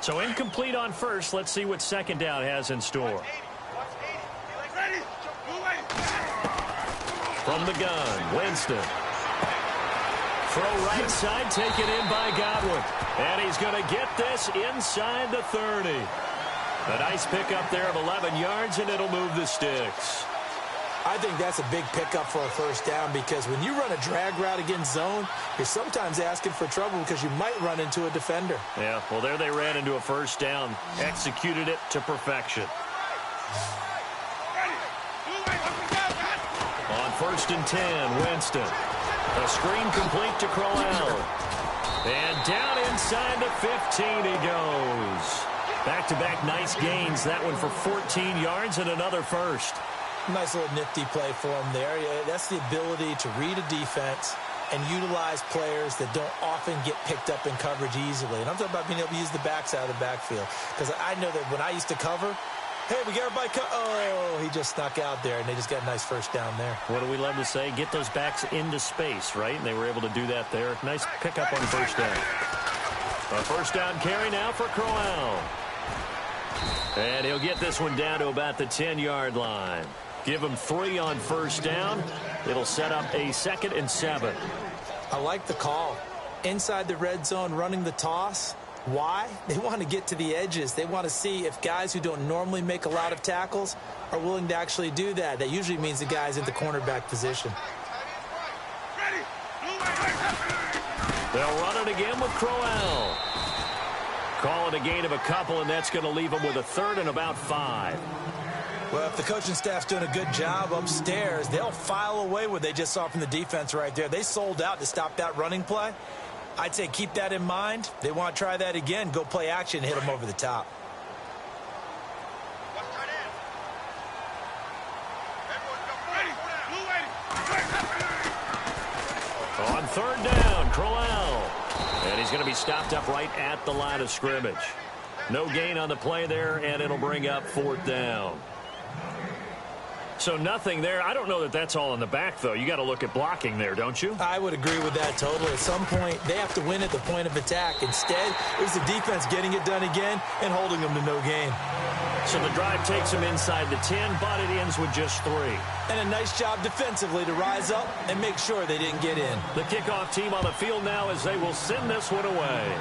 So incomplete on first. Let's see what second down has in store. From the gun, Winston. Throw right side, taken in by Godwin. And he's going to get this inside the 30. A nice pickup there of 11 yards, and it'll move the sticks. I think that's a big pickup for a first down because when you run a drag route against zone, you're sometimes asking for trouble because you might run into a defender. Yeah, well, there they ran into a first down. Executed it to perfection. On 1st and 10, Winston. A screen complete to Crowell. And down inside the 15 he goes. Back-to-back nice gains. That one for 14 yards and another first. Nice little nifty play for him there. That's the ability to read a defense and utilize players that don't often get picked up in coverage easily. And I'm talking about being able to use the backside of the backfield. Because I know that when I used to cover, hey, we got everybody. Oh, he just snuck out there, and they just got a nice first down there. What do we love to say? Get those backs into space, right? And they were able to do that there. Nice pickup on first down. A first down carry now for Crowell. And he'll get this one down to about the 10-yard line. Give him 3 on first down. It'll set up a 2nd and 7. I like the call. Inside the red zone, running the toss. Why? They want to get to the edges. They want to see if guys who don't normally make a lot of tackles are willing to actually do that. That usually means the guy's in the cornerback position. They'll run it again with Crowell. Call it a gain of a couple, and that's going to leave them with a 3rd and about 5. Well, if the coaching staff's doing a good job upstairs, they'll file away what they just saw from the defense right there. They sold out to stop that running play. I'd say keep that in mind. They want to try that again. Go play action and hit them over the top. On 3rd down, Crowell. And he's going to be stopped up right at the line of scrimmage. No gain on the play there, and it'll bring up 4th down. So nothing there. I don't know that that's all in the back, though. You got to look at blocking there, don't you? I would agree with that totally. At some point, they have to win at the point of attack. Instead, it was the defense getting it done again and holding them to no gain. So the drive takes them inside the 10, but it ends with just 3. And a nice job defensively to rise up and make sure they didn't get in. The kickoff team on the field now as they will send this one away.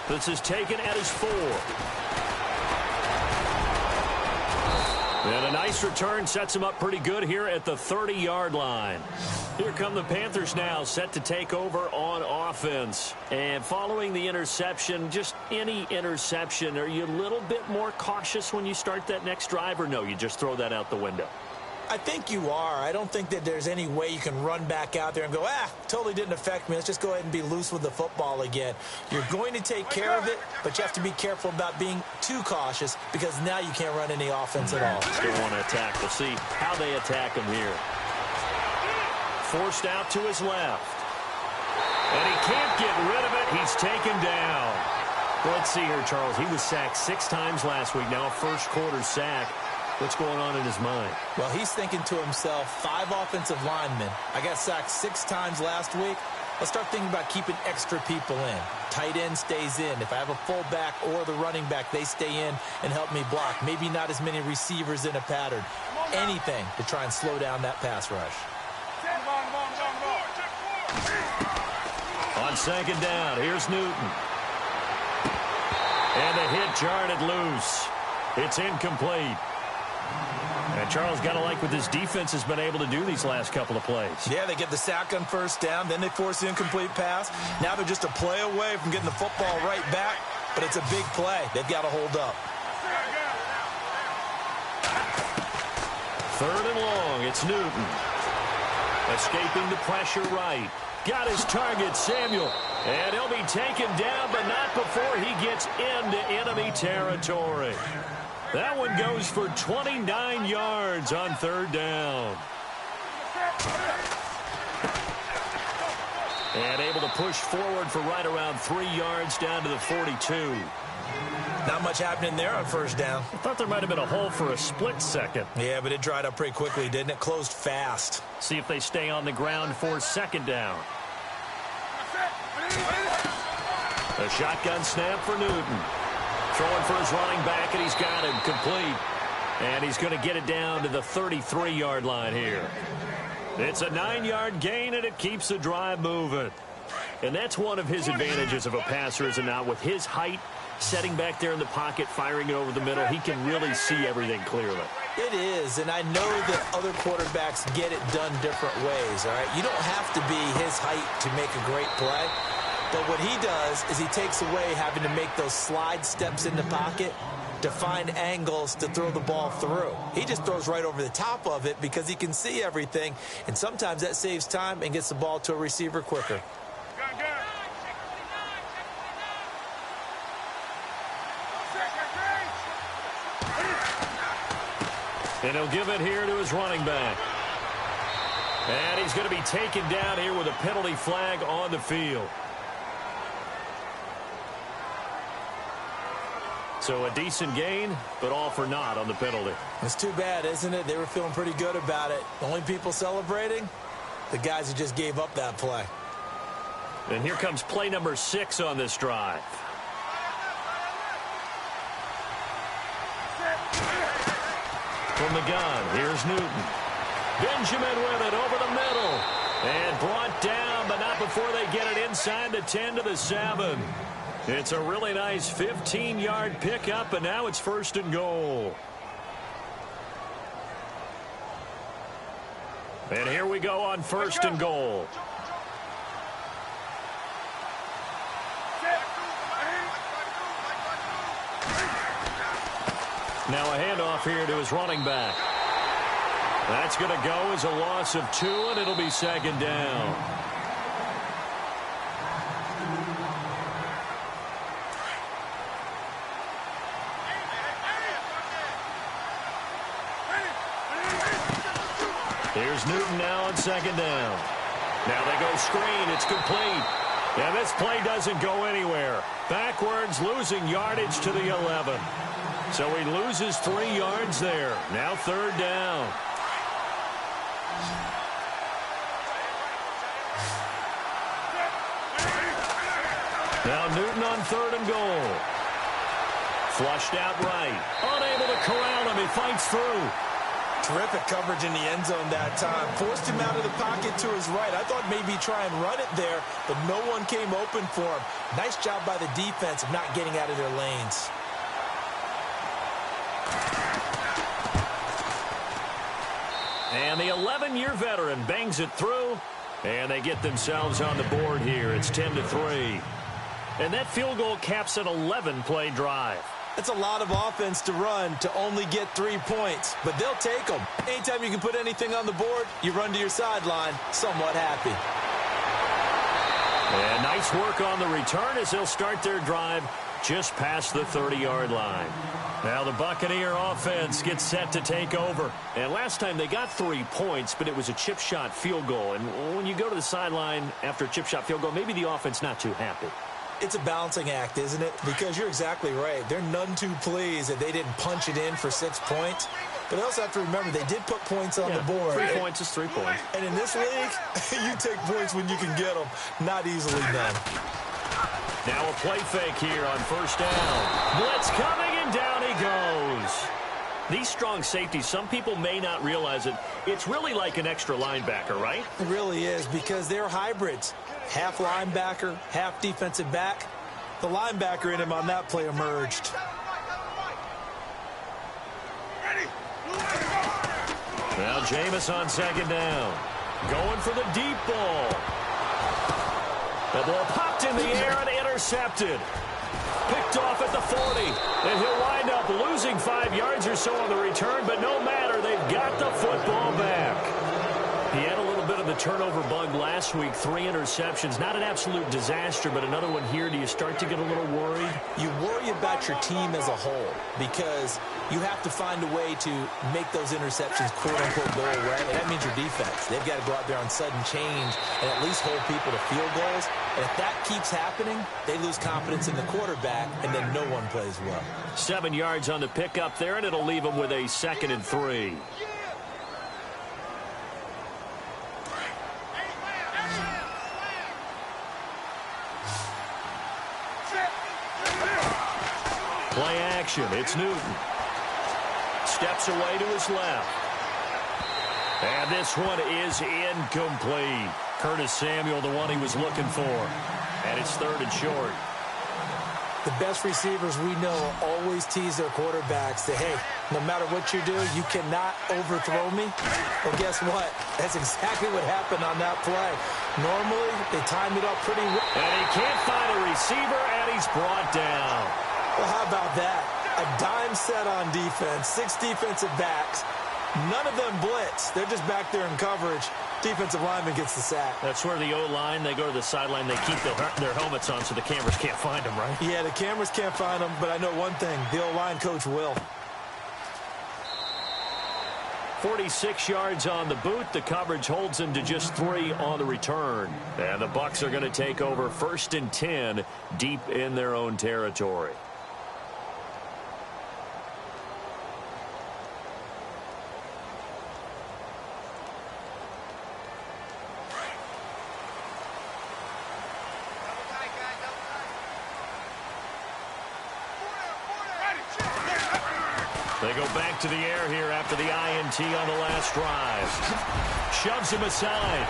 This is taken at his 4. And a nice return sets him up pretty good here at the 30-yard line. Here come the Panthers now, set to take over on offense. And following the interception, just any interception, are you a little bit more cautious when you start that next drive, or no, you just throw that out the window? I think you are. I don't think that there's any way you can run back out there and go, totally didn't affect me. Let's just go ahead and be loose with the football again. You're going to take care of it, but you have to be careful about being too cautious because now you can't run any offense at all. Still want to attack. We'll see how they attack him here. Forced out to his left. And he can't get rid of it. He's taken down. Well, let's see here, Charles. He was sacked 6 times last week. Now a first-quarter sack. What's going on in his mind? Well, he's thinking to himself, 5 offensive linemen. I got sacked 6 times last week. Let's start thinking about keeping extra people in. Tight end stays in. If I have a fullback or the running back, they stay in and help me block. Maybe not as many receivers in a pattern. Anything to try and slow down that pass rush. On 2nd down, here's Newton. And the hit jarred it loose. It's incomplete. And Charles, got to like what this defense has been able to do these last couple of plays. Yeah, they get the sack on first down, then they force the incomplete pass. Now they're just a play away from getting the football right back, but it's a big play. They've got to hold up. 3rd and long, it's Newton. Escaping the pressure right. Got his target, Samuel. And he'll be taken down, but not before he gets into enemy territory. That one goes for 29 yards on 3rd down. And able to push forward for right around 3 yards down to the 42. Not much happening there on first down. I thought there might have been a hole for a split second. Yeah, but it dried up pretty quickly, didn't it? Closed fast. See if they stay on the ground for 2nd down. A shotgun snap for Newton. Throwing for his running back, and he's got him complete. And he's going to get it down to the 33-yard line here. It's a 9-yard gain, and it keeps the drive moving. And that's one of his advantages of a passer, is it not? With his height, setting back there in the pocket, firing it over the middle, he can really see everything clearly. It is, and I know that other quarterbacks get it done different ways, all right? You don't have to be his height to make a great play. But what he does is he takes away having to make those slide steps in the pocket to find angles to throw the ball through. He just throws right over the top of it because he can see everything, and sometimes that saves time and gets the ball to a receiver quicker. And he'll give it here to his running back. And he's going to be taken down here with a penalty flag on the field. So a decent gain, but all for naught on the penalty. It's too bad, isn't it? They were feeling pretty good about it. The only people celebrating, the guys who just gave up that play. And here comes play number 6 on this drive. From the gun, here's Newton. Benjamin with it over the middle. And brought down, but not before they get it inside the 10 to the 7. It's a really nice 15-yard pickup, and now it's 1st and goal. And here we go on 1st and goal. Now a handoff here to his running back. That's going to go as a loss of 2, and it'll be 2nd down. Here's Newton now on 2nd down. Now they go screen. It's complete. And this play doesn't go anywhere. Backwards, losing yardage to the 11. So he loses 3 yards there. Now 3rd down. Now Newton on 3rd and goal. Flushed out right. Unable to corral him. He fights through. Terrific coverage in the end zone that time. Forced him out of the pocket to his right. I thought maybe try and run it there, but no one came open for him. Nice job by the defense of not getting out of their lanes. And the 11-year veteran bangs it through, and they get themselves on the board here. It's 10-3. And that field goal caps an 11-play drive. That's a lot of offense to run to only get 3 points, but they'll take them. Anytime you can put anything on the board, you run to your sideline somewhat happy. And nice work on the return as they'll start their drive just past the 30-yard line. Now the Buccaneer offense gets set to take over. And last time they got 3 points, but it was a chip shot field goal. And when you go to the sideline after a chip shot field goal, maybe the offense not too happy. It's a balancing act, isn't it? Because you're exactly right. They're none too pleased that they didn't punch it in for 6 points. But they also have to remember they did put points on the board. 3 points is 3 points. And in this league, you take points when you can get them. Not easily done. Now a play fake here on 1st down. Blitz coming, and down he goes. These strong safeties, some people may not realize it. It's really like an extra linebacker, right? It really is, because they're hybrids. Half linebacker, half defensive back. The linebacker in him on that play emerged. Now Jameis on 2nd down. Going for the deep ball. The ball popped in the air and intercepted. Picked off at the 40. And he'll wind up losing 5 yards or so on the return, but no matter, they've got the football back. He had a little bit of the turnover bug last week, 3 interceptions. Not an absolute disaster, but another one here. Do you start to get a little worried? You worry about your team as a whole because you have to find a way to make those interceptions quote-unquote go away, and that means your defense. They've got to go out there on sudden change and at least hold people to field goals. And if that keeps happening, they lose confidence in the quarterback, and then no one plays well. 7 yards on the pickup there, and it'll leave them with a 2nd and 3. Play action. It's Newton. Steps away to his left. And this one is incomplete. Curtis Samuel, the one he was looking for. And it's 3rd and short. The best receivers we know always tease their quarterbacks that, hey, no matter what you do, you cannot overthrow me. Well, guess what? That's exactly what happened on that play. Normally, they time it up pretty well. And he can't find a receiver, and he's brought down. Well, how about that? A dime set on defense, 6 defensive backs. None of them blitz. They're just back there in coverage. Defensive lineman gets the sack. That's where the O-line, they go to the sideline, they keep their helmets on so the cameras can't find them, right? Yeah, the cameras can't find them, but I know one thing. The O-line coach will. 46 yards on the boot. The coverage holds him to just 3 on the return. And the Bucs are going to take over 1st and 10 deep in their own territory. They go back to the air here after the INT on the last drive. Shoves him aside.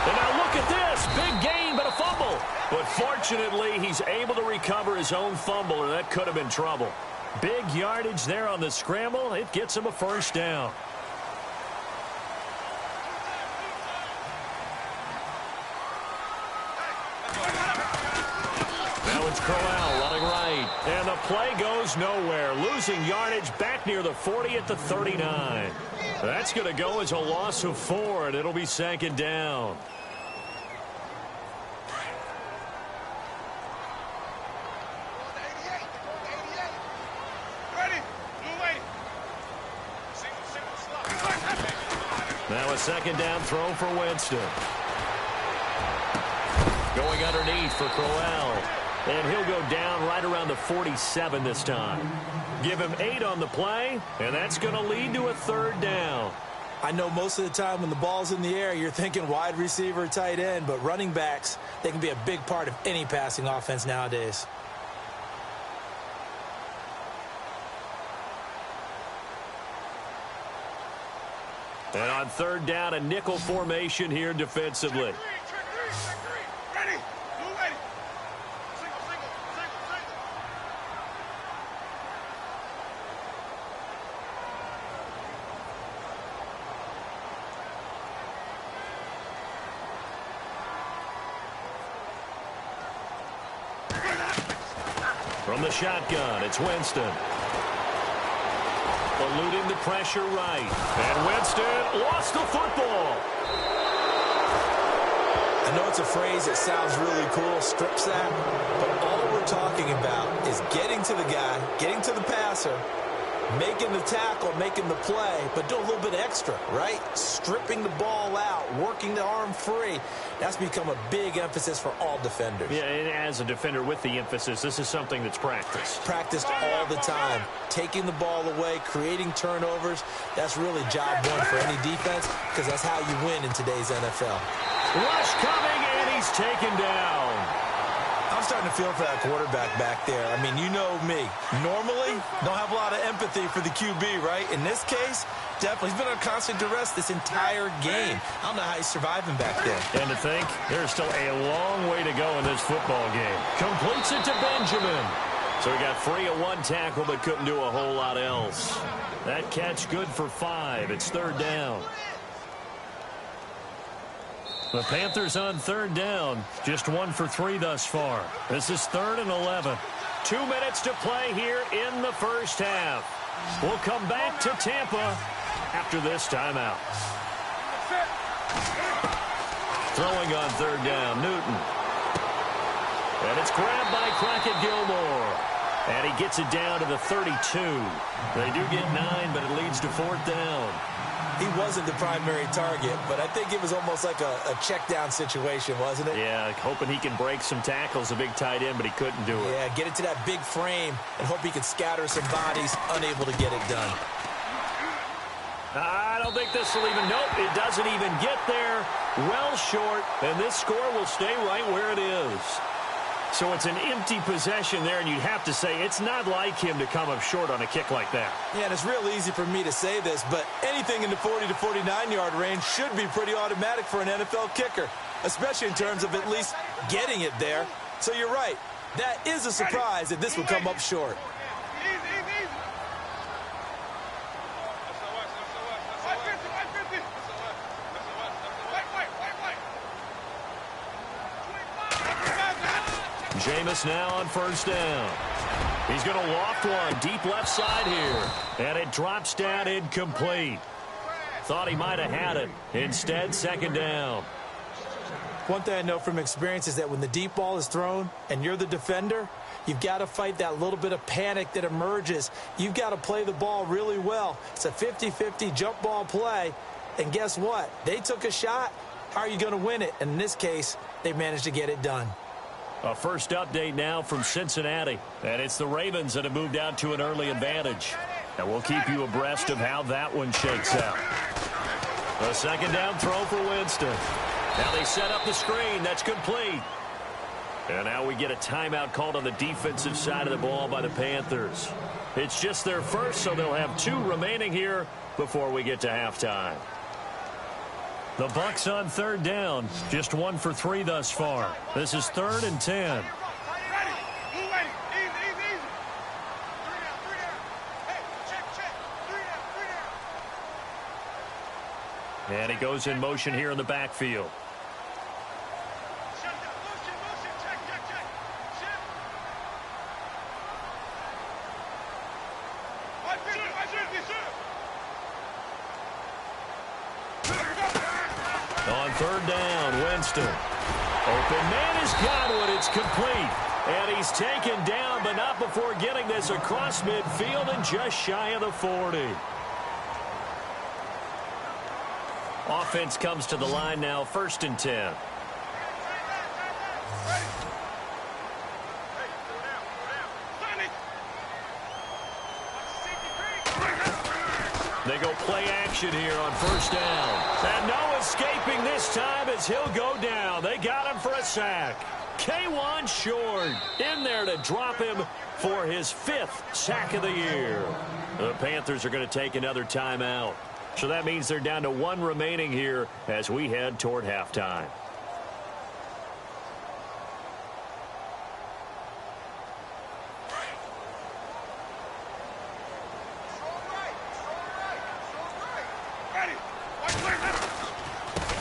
And now look at this. Big gain, but a fumble. But fortunately, he's able to recover his own fumble, or that could have been trouble. Big yardage there on the scramble. It gets him a 1st down. Now it's Crowell running right. And the play goes nowhere. Losing yardage back near the 40 at the 39. That's going to go as a loss of 4, and it'll be 2nd down. Now a 2nd down throw for Winston. Going underneath for Crowell. And he'll go down right around the 47 this time. Give him 8 on the play, and that's going to lead to a 3rd down. I know most of the time when the ball's in the air, you're thinking wide receiver, tight end, but running backs, they can be a big part of any passing offense nowadays. And on 3rd down, a nickel formation here defensively. From the shotgun, it's Winston. Eluding the pressure right. And Winston lost the football. I know it's a phrase that sounds really cool, strip sack, but all we're talking about is getting to the guy, getting to the passer, making the tackle, making the play, but do a little bit extra, right? Stripping the ball out, working the arm free. That's become a big emphasis for all defenders. Yeah, and as a defender with the emphasis, this is something that's practiced. Practiced all the time. Taking the ball away, creating turnovers, that's really job 1 for any defense because that's how you win in today's NFL. Rush coming, and he's taken down. I'm starting to feel for that quarterback back there. I mean, you know me. Normally, don't have a lot of empathy for the QB, right? In this case, definitely. He's been under constant duress this entire game. I don't know how he's surviving back there. And to think, there's still a long way to go in this football game. Completes it to Benjamin. So he got free of 1 tackle, but couldn't do a whole lot else. That catch good for 5. It's 3rd down. The Panthers on 3rd down. Just 1 for 3 thus far. This is 3rd and 11. 2 minutes to play here in the first half. We'll come back to Tampa after this timeout. Throwing on 3rd down, Newton. And it's grabbed by Crockett Gilmore. And he gets it down to the 32. They do get 9, but it leads to 4th down. He wasn't the primary target, but I think it was almost like a check down situation, wasn't it? Yeah, hoping he can break some tackles, a big tight end, but he couldn't do it. Yeah, get it to that big frame and hope he can scatter some bodies, unable to get it done. I don't think this will even, nope, it doesn't even get there. Well short, and this score will stay right where it is. So it's an empty possession there, and you'd have to say it's not like him to come up short on a kick like that. Yeah, and it's real easy for me to say this, but anything in the 40 to 49-yard range should be pretty automatic for an NFL kicker, especially in terms of at least getting it there. So you're right. That is a surprise that this would come up short. Jameis now on first down. He's going to loft one deep left side here. And it drops down incomplete. Thought he might have had it. Instead, second down. One thing I know from experience is that when the deep ball is thrown and you're the defender, you've got to fight that little bit of panic that emerges. You've got to play the ball really well. It's a 50-50 jump ball play. And guess what? They took a shot. How are you going to win it? And in this case, they managed to get it done. A first update now from Cincinnati. And it's the Ravens that have moved out to an early advantage. And we'll keep you abreast of how that one shakes out. A second down throw for Winston. Now they set up the screen. That's complete. And now we get a timeout called on the defensive side of the ball by the Panthers. It's just their first, so they'll have 2 remaining here before we get to halftime. The Bucs on third down. Just 1 for 3 thus far. This is 3rd and 10. And he goes in motion here in the backfield. On third down, Winston. Open man has got it. It's complete. And he's taken down, but not before getting this across midfield and just shy of the 40. Offense comes to the line now, 1st and 10. They go play action here on first down. And no escaping this time as he'll go down. They got him for a sack. K1 Short in there to drop him for his 5th sack of the year. The Panthers are going to take another timeout. So that means they're down to 1 remaining here as we head toward halftime.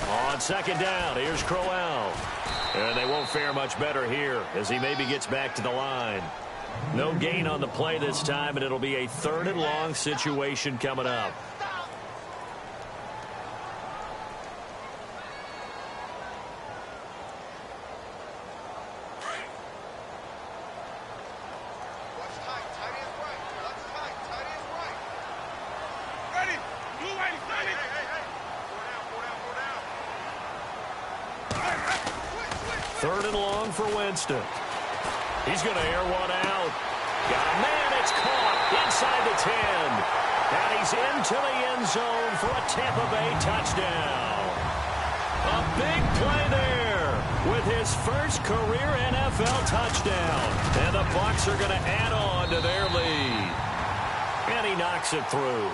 On second down, here's Crowell. And they won't fare much better here as he maybe gets back to the line. No gain on the play this time, and it'll be a 3rd and long situation coming up. For Winston. He's going to air one out. Got a man. It's caught inside the 10. And he's into the end zone for a Tampa Bay touchdown. A big play there with his first career NFL touchdown. And the Bucs are going to add on to their lead. And he knocks it through.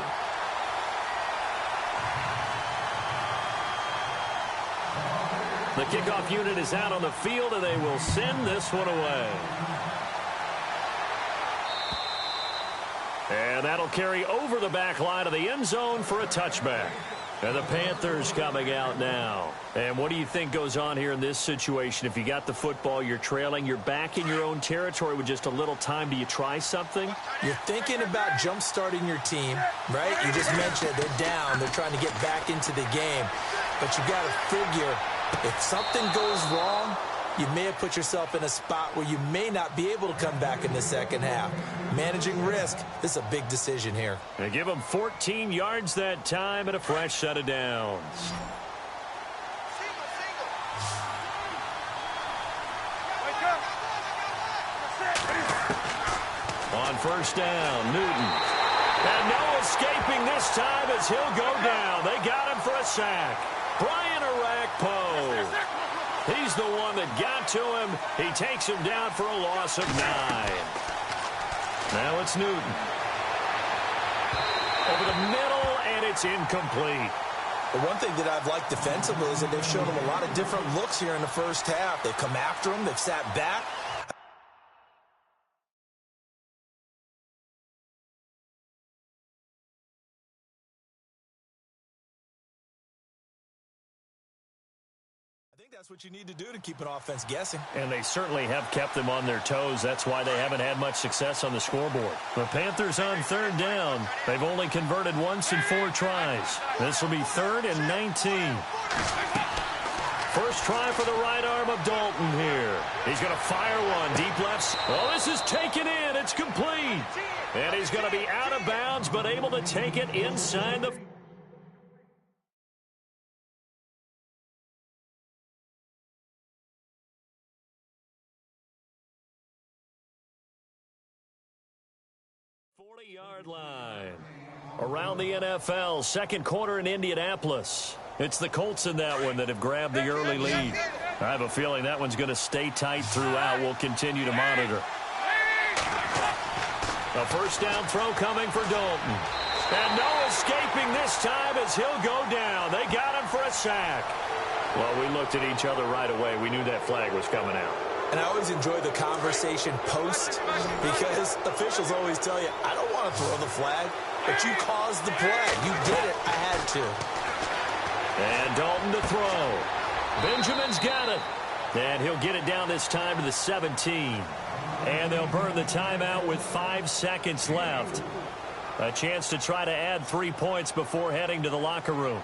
The kickoff unit is out on the field, and they will send this one away. And that'll carry over the back line of the end zone for a touchback. And the Panthers coming out now. And what do you think goes on here in this situation? If you got the football, you're trailing, you're back in your own territory with just a little time. Do you try something? You're thinking about jump-starting your team, right? You just mentioned it. They're down. They're trying to get back into the game. But you got to figure, if something goes wrong, you may have put yourself in a spot where you may not be able to come back in the second half. Managing risk, this is a big decision here. They give him 14 yards that time and a fresh set of downs. On first down, Newton. And no escaping this time as he'll go down. They got him for a sack. Brian Orakpo. He's the one that got to him. He takes him down for a loss of 9. Now it's Newton. Over the middle, and it's incomplete. The one thing that I've liked defensively is that they've shown him a lot of different looks here in the first half. They've come after him. They've sat back. I think that's what you need to do to keep an offense guessing. And they certainly have kept them on their toes. That's why they haven't had much success on the scoreboard. The Panthers on third down. They've only converted once in 4 tries. This will be 3rd and 19. First try for the right arm of Dalton here. He's going to fire one deep left. Oh, this is taken in. It's complete. And he's going to be out of bounds, but able to take it inside the 40-yard line. Around the NFL, second quarter in Indianapolis. It's the Colts in that one that have grabbed the early lead. I have a feeling that one's going to stay tight throughout. We'll continue to monitor. A first down throw coming for Dalton. And no escaping this time as he'll go down. They got him for a sack. Well, we looked at each other right away. We knew that flag was coming out. And I always enjoy the conversation post because officials always tell you, I don't want to throw the flag, but you caused the play. You did it. I had to. And Dalton to throw. Benjamin's got it. And he'll get it down this time to the 17. And they'll burn the timeout with 5 seconds left. A chance to try to add 3 points before heading to the locker room.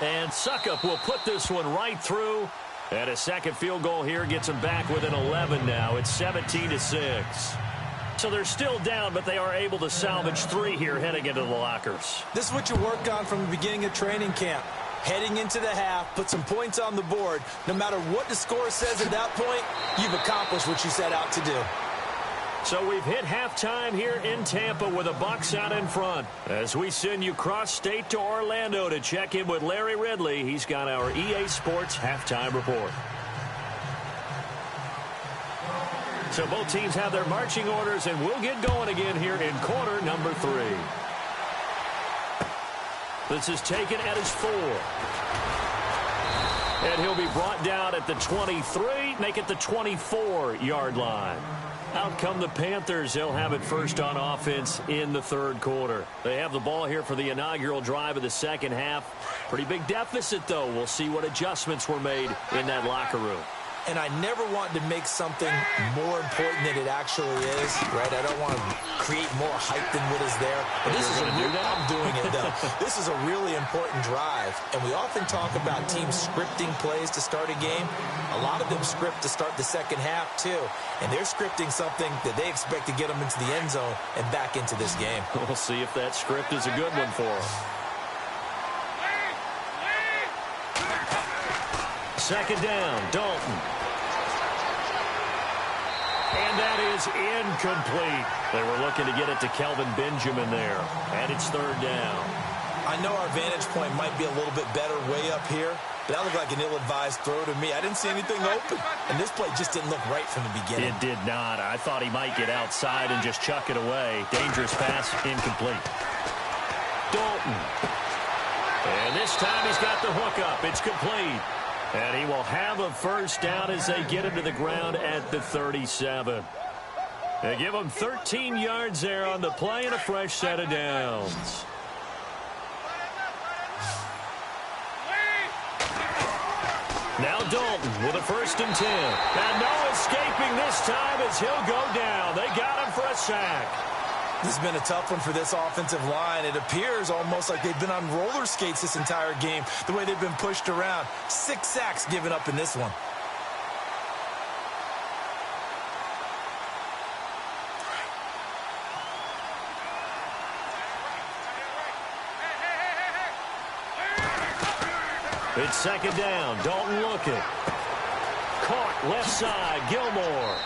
And Suckup will put this one right through. And a second field goal here gets them back within 11 now. It's 17-6. So they're still down, but they are able to salvage 3 here heading into the lockers. This is what you worked on from the beginning of training camp. Heading into the half, put some points on the board. No matter what the score says at that point, you've accomplished what you set out to do. So we've hit halftime here in Tampa with a Bucs out in front. As we send you cross-state to Orlando to check in with Larry Ridley. He's got our EA Sports halftime report. So both teams have their marching orders, and we'll get going again here in quarter number 3. This is taken at his 4. And he'll be brought down at the 23, make it the 24-yard line. Out come the Panthers. They'll have it first on offense in the third quarter. They have the ball here for the inaugural drive of the second half. Pretty big deficit, though. We'll see what adjustments were made in that locker room. And I never want to make something more important than it actually is, right? I don't want to create more hype than what is there. But this is I'm doing it, though. This is a really important drive. And we often talk about teams scripting plays to start a game. A lot of them script to start the second half, too. And they're scripting something that they expect to get them into the end zone and back into this game. We'll see if that script is a good one for them. Second down, Dalton. And that is incomplete. They were looking to get it to Kelvin Benjamin there. And it's third down. I know our vantage point might be a little bit better way up here, but that looked like an ill-advised throw to me. I didn't see anything open. And this play just didn't look right from the beginning. It did not. I thought he might get outside and just chuck it away. Dangerous pass, incomplete. Dalton. And this time he's got the hook up. It's complete. And he will have a first down as they get him to the ground at the 37. They give him 13 yards there on the play and a fresh set of downs. Now Dalton with a 1st and 10. And no escaping this time as he'll go down. They got him for a sack. This has been a tough one for this offensive line. It appears almost like they've been on roller skates this entire game, the way they've been pushed around. 6 sacks given up in this one. It's second down. Dalton looking. Caught left side. Gilmore.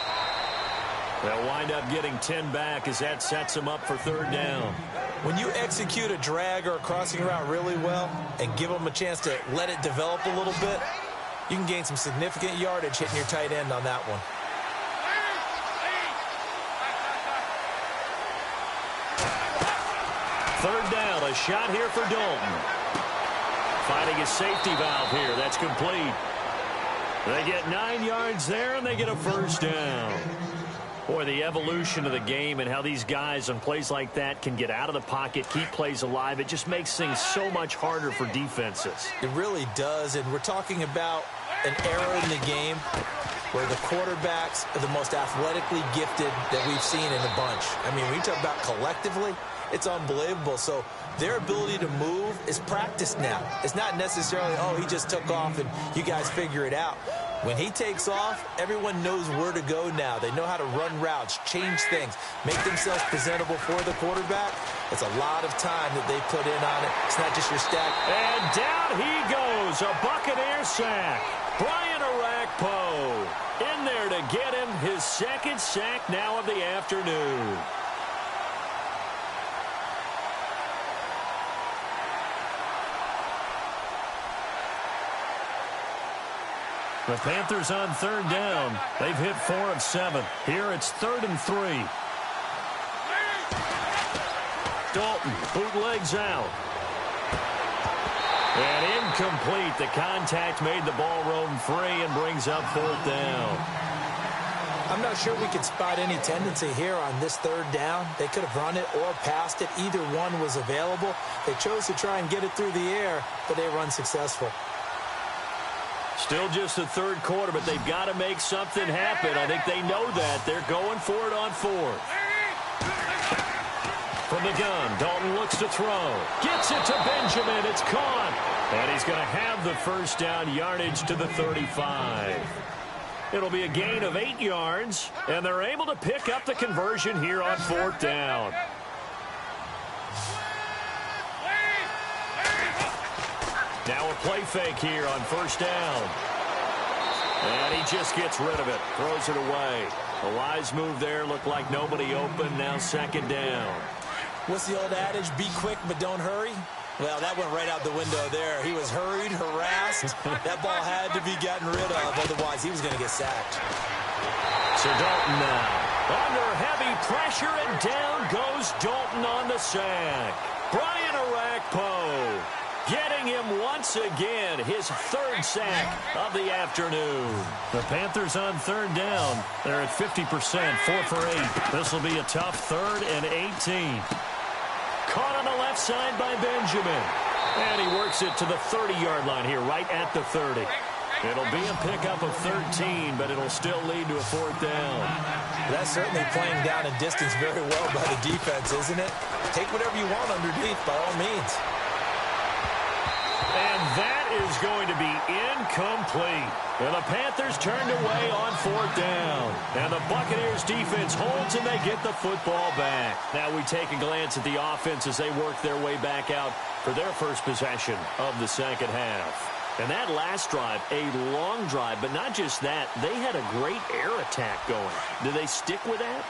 They'll wind up getting 10 back as that sets them up for third down. When you execute a drag or a crossing route really well and give them a chance to let it develop a little bit, you can gain some significant yardage hitting your tight end on that one. Third down, a shot here for Dalton. Finding a safety valve here. That's complete. They get 9 yards there, and they get a first down. Boy, the evolution of the game and how these guys on plays like that can get out of the pocket, keep plays alive, it just makes things so much harder for defenses. It really does, and we're talking about an era in the game where the quarterbacks are the most athletically gifted that we've seen in a bunch. I mean, when you talk about collectively, it's unbelievable. So their ability to move is practiced now. It's not necessarily, oh, he just took off and you guys figure it out. When he takes off, everyone knows where to go now. They know how to run routes, change things, make themselves presentable for the quarterback. It's a lot of time that they put in on it. It's not just your stack. And down he goes, a Buccaneer sack. Brian Orakpo in there to get him his second sack now of the afternoon. The Panthers on third down. They've hit 4 of 7. Here it's 3rd and 3. Dalton bootlegs out. And incomplete. The contact made the ball roam free and brings up 4th down. I'm not sure we could spot any tendency here on this third down. They could have run it or passed it. Either one was available. They chose to try and get it through the air, but they were unsuccessful. Still just the third quarter, but they've got to make something happen. I think they know that. They're going for it on 4th. From the gun, Dalton looks to throw. Gets it to Benjamin. It's caught. And he's going to have the first down, yardage to the 35. It'll be a gain of 8 yards, and they're able to pick up the conversion here on 4th down. Now a play fake here on first down. And he just gets rid of it. Throws it away. A wise move there. Looked like nobody open. Now 2nd down. What's the old adage? Be quick, but don't hurry. Well, that went right out the window there. He was hurried, harassed. That ball had to be gotten rid of. Otherwise, he was going to get sacked. So Dalton now under heavy pressure, and down goes Dalton on the sack. Brian Orakpo getting him once again, his 3rd sack of the afternoon. The Panthers on third down. They're at 50%, 4 for 8. This will be a tough 3rd and 18. Caught on the left side by Benjamin. And he works it to the 30-yard line here, right at the 30. It'll be a pickup of 13, but it'll still lead to a 4th down. That's certainly playing down a distance very well by the defense, isn't it? Take whatever you want underneath, by all means. And that is going to be incomplete. And the Panthers turned away on 4th down. And the Buccaneers defense holds, and they get the football back. Now we take a glance at the offense as they work their way back out for their first possession of the second half. And that last drive, a long drive, but not just that. They had a great air attack going. Do they stick with that?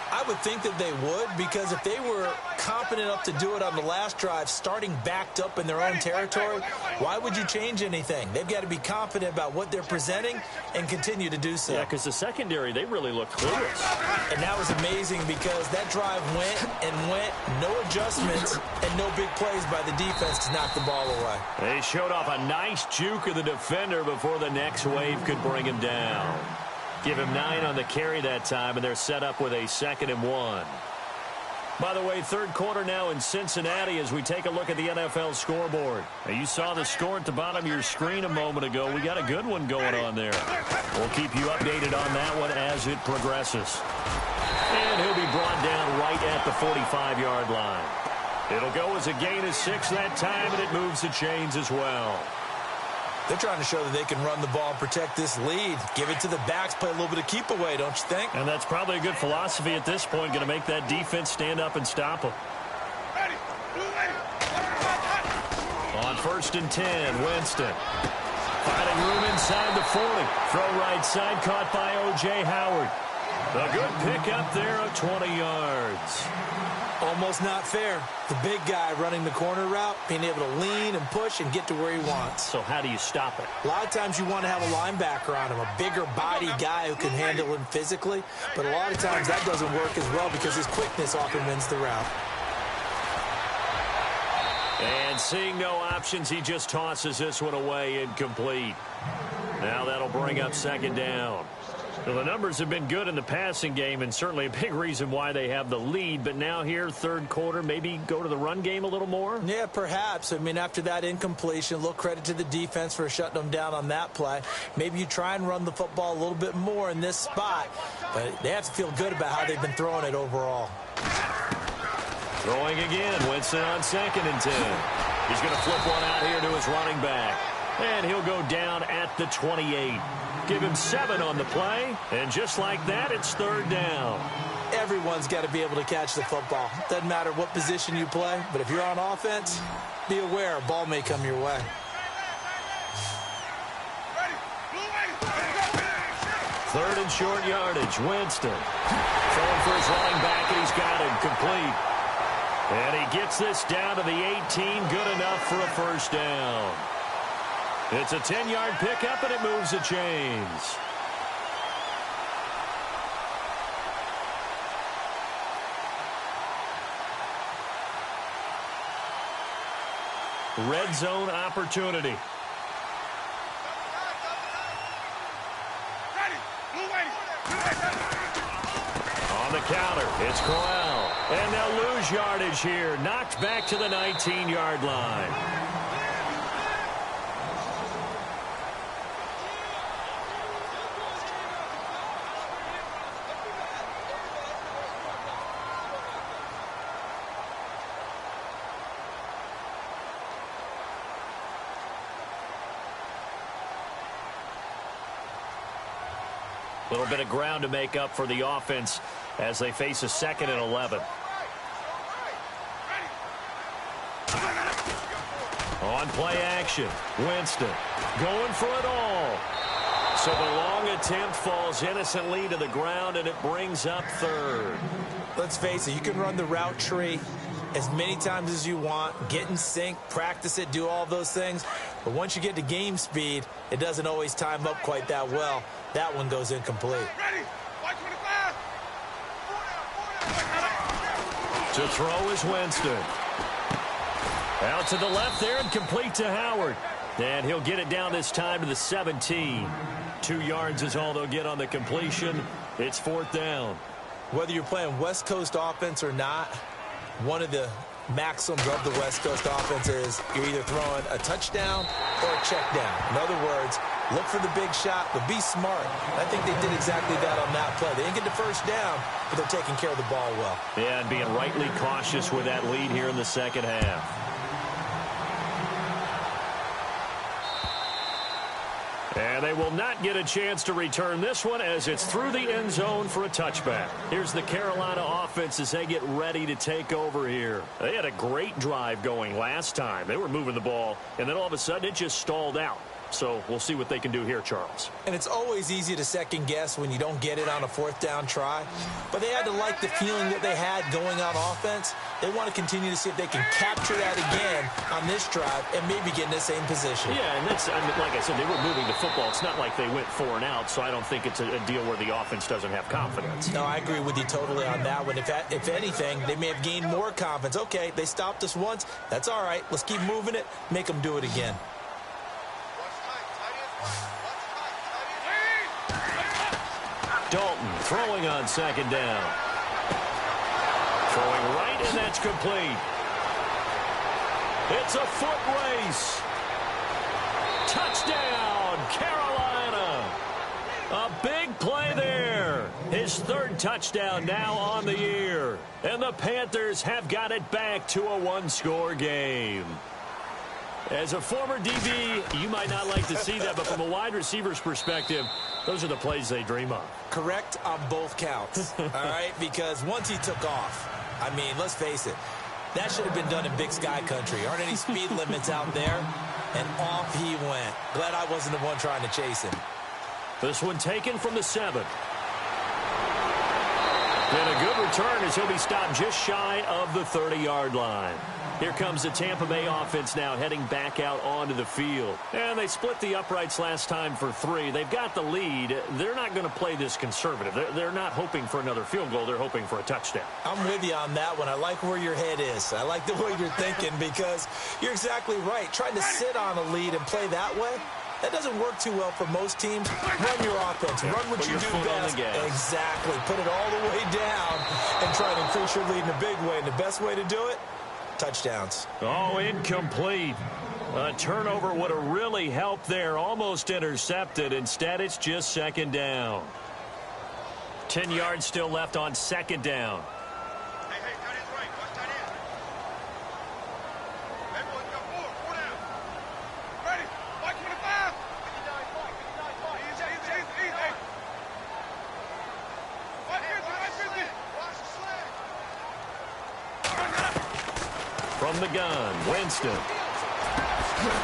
I would think that they would, because if they were competent enough to do it on the last drive, starting backed up in their own territory, why would you change anything? They've got to be confident about what they're presenting and continue to do so. Yeah, because the secondary, they really looked clueless. And that was amazing because that drive went and went, no adjustments, and no big plays by the defense to knock the ball away. They showed off a nice juke of the defender before the next wave could bring him down. Give him 9 on the carry that time, and they're set up with a 2nd and 1. By the way, third quarter now in Cincinnati as we take a look at the NFL scoreboard. Now, you saw the score at the bottom of your screen a moment ago. We got a good one going on there. We'll keep you updated on that one as it progresses. And he'll be brought down right at the 45-yard line. It'll go as a gain of 6 that time, and it moves the chains as well. They're trying to show that they can run the ball and protect this lead. Give it to the backs, play a little bit of keep away, don't you think? And that's probably a good philosophy at this point, going to make that defense stand up and stop them. On 1st and 10, Winston. Finding room inside the 40. Throw right side, caught by O.J. Howard. A good pickup there of 20 yards. Almost not fair. The big guy running the corner route, being able to lean and push and get to where he wants. So how do you stop it? A lot of times you want to have a linebacker on him, a bigger body guy who can handle him physically. But a lot of times that doesn't work as well because his quickness often wins the route. And seeing no options, he just tosses this one away incomplete. Now that'll bring up second down. Well, the numbers have been good in the passing game and certainly a big reason why they have the lead. But now here, third quarter, maybe go to the run game a little more? Yeah, perhaps. I mean, after that incompletion, a little credit to the defense for shutting them down on that play. Maybe you try and run the football a little bit more in this spot. But they have to feel good about how they've been throwing it overall. Throwing again. Winston on 2nd and 10. He's going to flip one out here to his running back. And he'll go down at the 28. Give him 7 on the play. And just like that, it's third down. Everyone's got to be able to catch the football. Doesn't matter what position you play, but if you're on offense, be aware a ball may come your way. Third and short yardage. Winston throwing for his running back, and he's got him complete. And he gets this down to the 18. Good enough for a first down. It's a 10-yard pickup, and it moves the chains. Red zone opportunity. On the counter, it's Corral. And they'll lose yardage here. Knocked back to the 19-yard line. A little bit of ground to make up for the offense as they face a 2nd and 11. On play action, Winston going for it all. So the long attempt falls innocently to the ground, and it brings up third. Let's face it, you can run the route tree as many times as you want, get in sync, practice it, do all those things. But once you get to game speed, it doesn't always time up quite that well. That one goes incomplete. To throw is Winston. Out to the left there and complete to Howard. And he'll get it down this time to the 17. 2 yards is all they'll get on the completion. It's fourth down. Whether you're playing West Coast offense or not, one of the maxims of the West Coast offense is you're either throwing a touchdown or a check down. In other words, look for the big shot, but be smart. I think they did exactly that on that play. They didn't get the first down, but they're taking care of the ball well. Yeah, and being rightly cautious with that lead here in the second half. And they will not get a chance to return this one as it's through the end zone for a touchback. Here's the Carolina offense as they get ready to take over here. They had a great drive going last time. They were moving the ball, and then all of a sudden it just stalled out. So we'll see what they can do here, Charles. And it's always easy to second guess when you don't get it on a fourth down try. But they had to like the feeling that they had going on offense. They want to continue to see if they can capture that again on this drive and maybe get in the same position. Yeah, and that's, I mean, like I said, they were moving the football. It's not like they went 4 and out, so I don't think it's a deal where the offense doesn't have confidence. No, I agree with you totally on that one. If anything, they may have gained more confidence. Okay, they stopped us once. That's all right. Let's keep moving it. Make them do it again. Dalton throwing on second down. Throwing right, and that's complete. It's a foot race. Touchdown, Carolina. A big play there. His third touchdown now on the year. And the Panthers have got it back to a one-score game. As a former DB, you might not like to see that, but from a wide receiver's perspective, those are the plays they dream of. Correct on both counts, all right? Because once he took off, I mean, let's face it, that should have been done in Big Sky country. Aren't any speed limits out there? And off he went. Glad I wasn't the one trying to chase him. This one taken from the 7. And a good return as he'll be stopped just shy of the 30-yard line. Here comes the Tampa Bay offense now heading back out onto the field. And they split the uprights last time for 3. They've got the lead. They're not going to play this conservative. They're not hoping for another field goal. They're hoping for a touchdown. I'm with you on that one. I like where your head is. I like the way you're thinking because you're exactly right. Trying to sit on a lead and play that way, that doesn't work too well for most teams. Run your offense. Run what you do best. Exactly. Put it all the way down and try to increase your lead in a big way. And the best way to do it, touchdowns. Oh, incomplete. A turnover would have really helped there. Almost intercepted. Instead, it's just second down. 10 yards still left on second down. From the gun, Winston.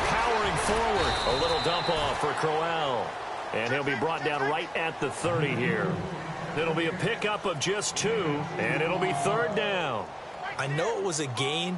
Powering forward. A little dump off for Crowell. And he'll be brought down right at the 30 here. It'll be a pickup of just 2, and it'll be third down. I know it was a gain,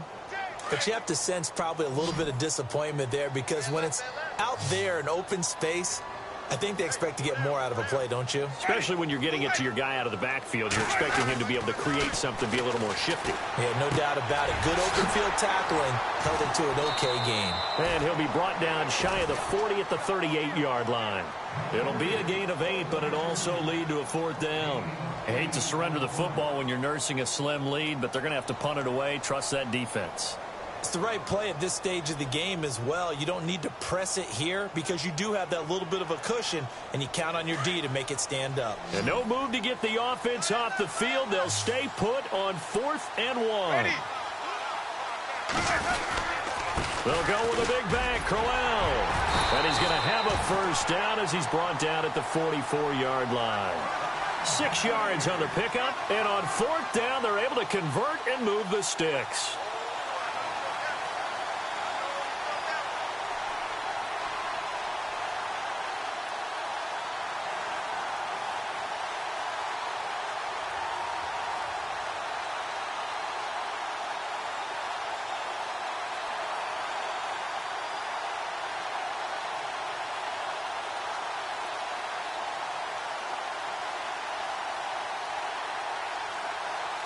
but you have to sense probably a little bit of disappointment there because when it's out there in open space, I think they expect to get more out of a play, don't you? Especially when you're getting it to your guy out of the backfield. You're expecting him to be able to create something, be a little more shifty. Yeah, no doubt about it. Good open field tackling held it to an okay game. And he'll be brought down shy of the 40 at the 38-yard line. It'll be a gain of 8, but it'll also lead to a fourth down. I hate to surrender the football when you're nursing a slim lead, but they're going to have to punt it away. Trust that defense. It's the right play at this stage of the game as well. You don't need to press it here because you do have that little bit of a cushion, and you count on your D to make it stand up. And no move to get the offense off the field. They'll stay put on 4th and 1. They'll go with a big bang, Crowell. And he's going to have a first down as he's brought down at the 44-yard line. 6 yards on the pickup, and on 4th down, they're able to convert and move the sticks.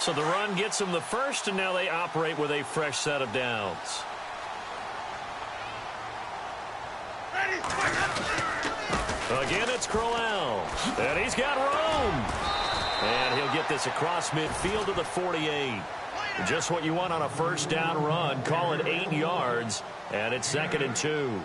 So the run gets them the first, and now they operate with a fresh set of downs. Again, it's Crowell. And he's got room. And he'll get this across midfield to the 48. Just what you want on a first down run. Call it 8 yards, and it's 2nd and 2.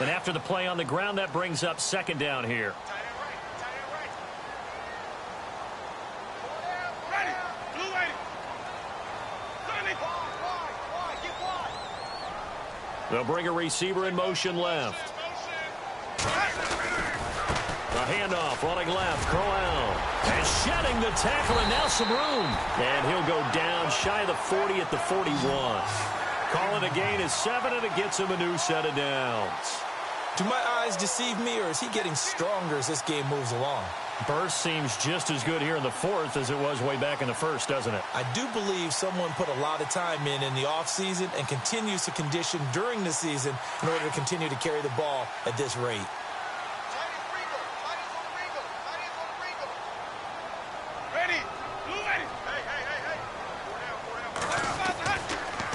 And after the play on the ground, that brings up 2nd down here. They'll bring a receiver in motion left. A handoff running left. Crowell. And shedding the tackle, and now some room. And he'll go down shy of the 40 at the 41. Calling a gain is 7, and it gets him a new set of downs. Do my eyes deceive me, or is he getting stronger as this game moves along? Burst seems just as good here in the 4th as it was way back in the 1st, doesn't it? I do believe someone put a lot of time in the offseason and continues to condition during the season in order to continue to carry the ball at this rate.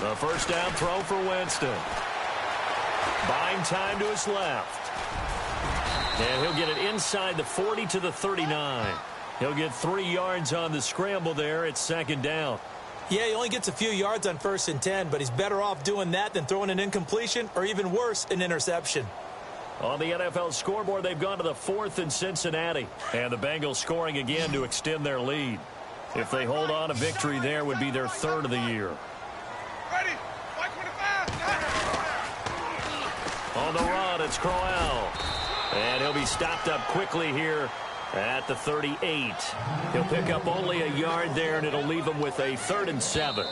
The first down throw for Winston. Buying time to his left. And he'll get it inside the 40 to the 39. He'll get 3 yards on the scramble there. It's 2nd down. Yeah, he only gets a few yards on 1st and 10, but he's better off doing that than throwing an incompletion or even worse, an interception. On the NFL scoreboard, they've gone to the 4th in Cincinnati. And the Bengals scoring again to extend their lead. If they hold on, a victory there would be their 3rd of the year. On the run, it's Crowell. And he'll be stopped up quickly here at the 38. He'll pick up only a yard there, and it'll leave him with a 3rd and 7.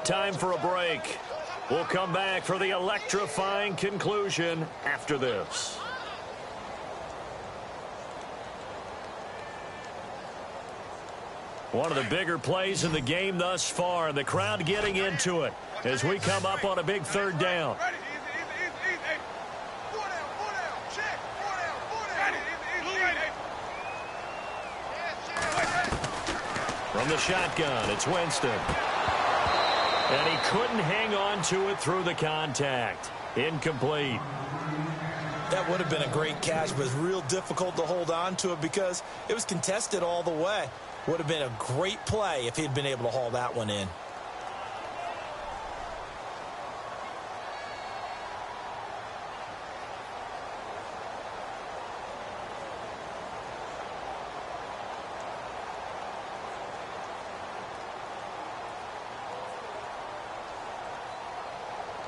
Time for a break. We'll come back for the electrifying conclusion after this. One of the bigger plays in the game thus far. The crowd getting into it as we come up on a big 3rd down. From the shotgun, it's Winston. And he couldn't hang on to it through the contact. Incomplete. That would have been a great catch, but it's real difficult to hold on to it because it was contested all the way. Would have been a great play if he'd been able to haul that one in.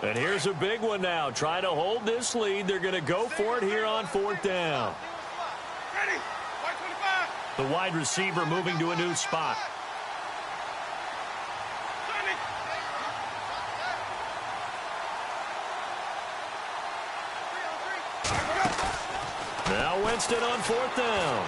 And here's a big one now. Trying to hold this lead. They're going to go for it here on 4th down. The wide receiver moving to a new spot. Now Winston on 4th down.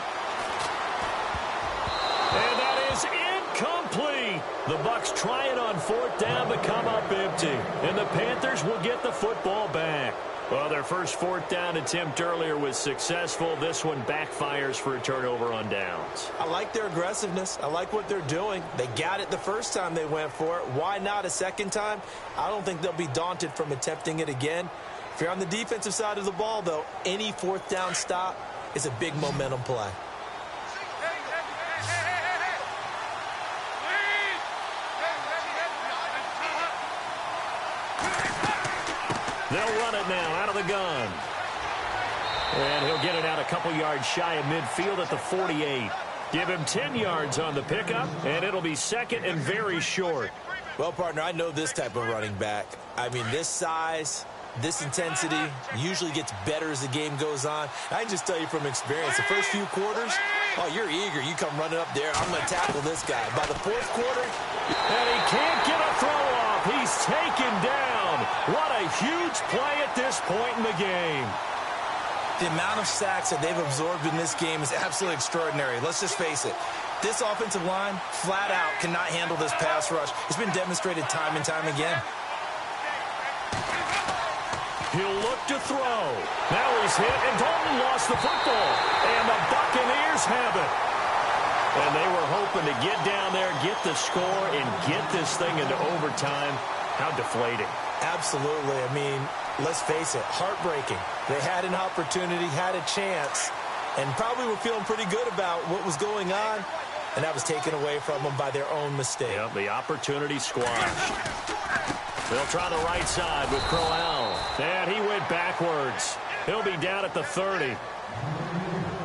And that is incomplete. The Bucs try it on 4th down but come up empty. And the Panthers will get the football back. Well, their first 4th down attempt earlier was successful. This one backfires for a turnover on downs. I like their aggressiveness. I like what they're doing. They got it the first time they went for it. Why not a second time? I don't think they'll be daunted from attempting it again. If you're on the defensive side of the ball, though, any 4th down stop is a big momentum play. They'll run it now out of the gun. And he'll get it out a couple yards shy of midfield at the 48. Give him 10 yards on the pickup, and it'll be 2nd and very short. Well, partner, I know this type of running back. I mean, this size, this intensity usually gets better as the game goes on. I can just tell you from experience, the first few quarters, oh, you're eager. You come running up there. I'm going to tackle this guy. By the 4th quarter, and he can't get a throw off. He's taken down. What a huge play at this point in the game. The amount of sacks that they've absorbed in this game is absolutely extraordinary. Let's just face it. This offensive line, flat out, cannot handle this pass rush. It's been demonstrated time and time again. He'll look to throw. Now he's hit, and Dalton lost the football. And the Buccaneers have it. And they were hoping to get down there, get the score, and get this thing into overtime. How deflating. Absolutely. I mean, let's face it, heartbreaking. They had an opportunity, had a chance, and probably were feeling pretty good about what was going on, and that was taken away from them by their own mistake. Yep, the opportunity squashed. They'll try the right side with Crowell. And he went backwards. He'll be down at the 30.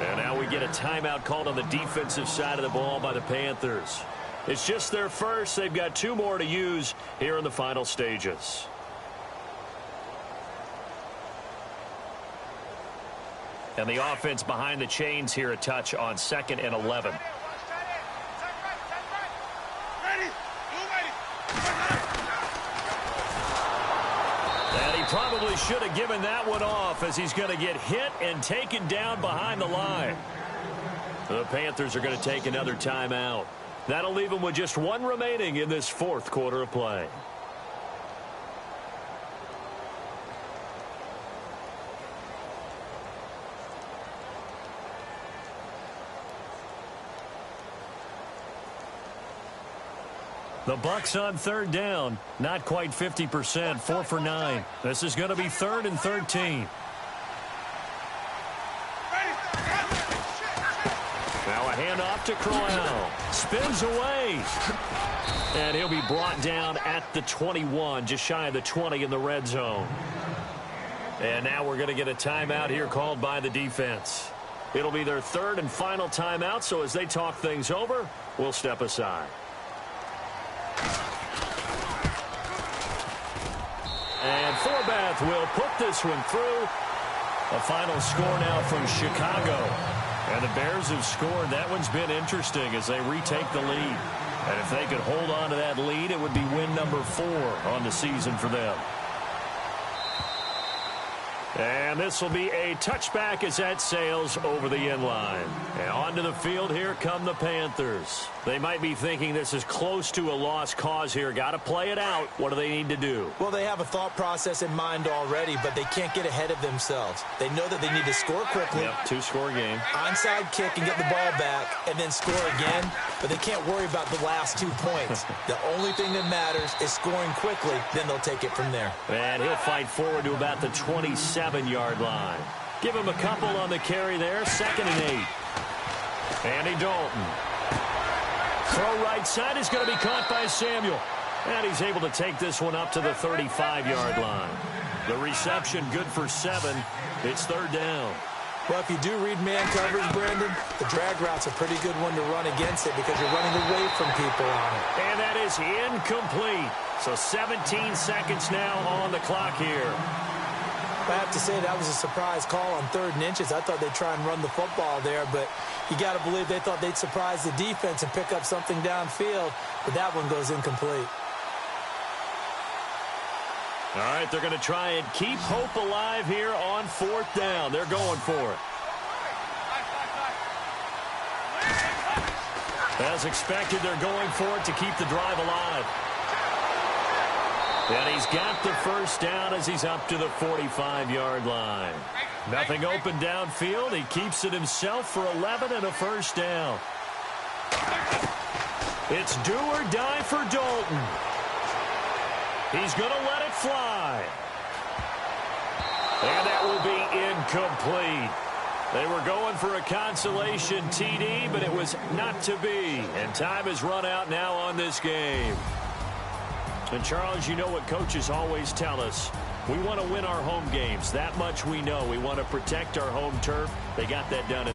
And now we get a timeout called on the defensive side of the ball by the Panthers. It's just their first. They've got 2 more to use here in the final stages. And the offense behind the chains here a touch on 2nd and 11. And he probably should have given that one off as he's going to get hit and taken down behind the line. The Panthers are going to take another timeout. That'll leave them with just 1 remaining in this 4th quarter of play. The Bucs on 3rd down. Not quite 50%. 4 for 9. This is going to be 3rd and 13. Now a handoff to Crowell. Spins away. And he'll be brought down at the 21, just shy of the 20 in the red zone. And now we're going to get a timeout here called by the defense. It'll be their 3rd and final timeout, so as they talk things over, we'll step aside. And Forbath will put this one through. A final score now from Chicago. And the Bears have scored. That one's been interesting as they retake the lead. And if they could hold on to that lead, it would be win number 4 on the season for them. And this will be a touchback as that sails over the end line. And onto the field, here come the Panthers. They might be thinking this is close to a lost cause here. Got to play it out. What do they need to do? Well, they have a thought process in mind already, but they can't get ahead of themselves. They know that they need to score quickly. Yep, 2-score game. Onside kick and get the ball back and then score again, but they can't worry about the last 2 points. The only thing that matters is scoring quickly, then they'll take it from there. And he'll fight forward to about the 27-yard line. Give him a couple on the carry there. 2nd and 8. Andy Dalton. Throw right side is going to be caught by Samuel. And he's able to take this one up to the 35-yard line. The reception good for 7. It's 3rd down. Well, if you do read man coverage, Brandon, the drag route's a pretty good one to run against it because you're running away from people on it. And that is incomplete. So 17 seconds now on the clock here. I have to say that was a surprise call on 3rd and inches. I thought they'd try and run the football there, but you got to believe they thought they'd surprise the defense and pick up something downfield, but that one goes incomplete. All right, they're going to try and keep hope alive here on 4th down. They're going for it. As expected, they're going for it to keep the drive alive. And he's got the 1st down as he's up to the 45-yard line. Nothing open downfield. He keeps it himself for 11 and a 1st down. It's do or die for Dalton. He's going to let it fly. And that will be incomplete. They were going for a consolation TD, but it was not to be. And time has run out now on this game. And, Charles, you know what coaches always tell us. We want to win our home games. That much we know. We want to protect our home turf. They got that done in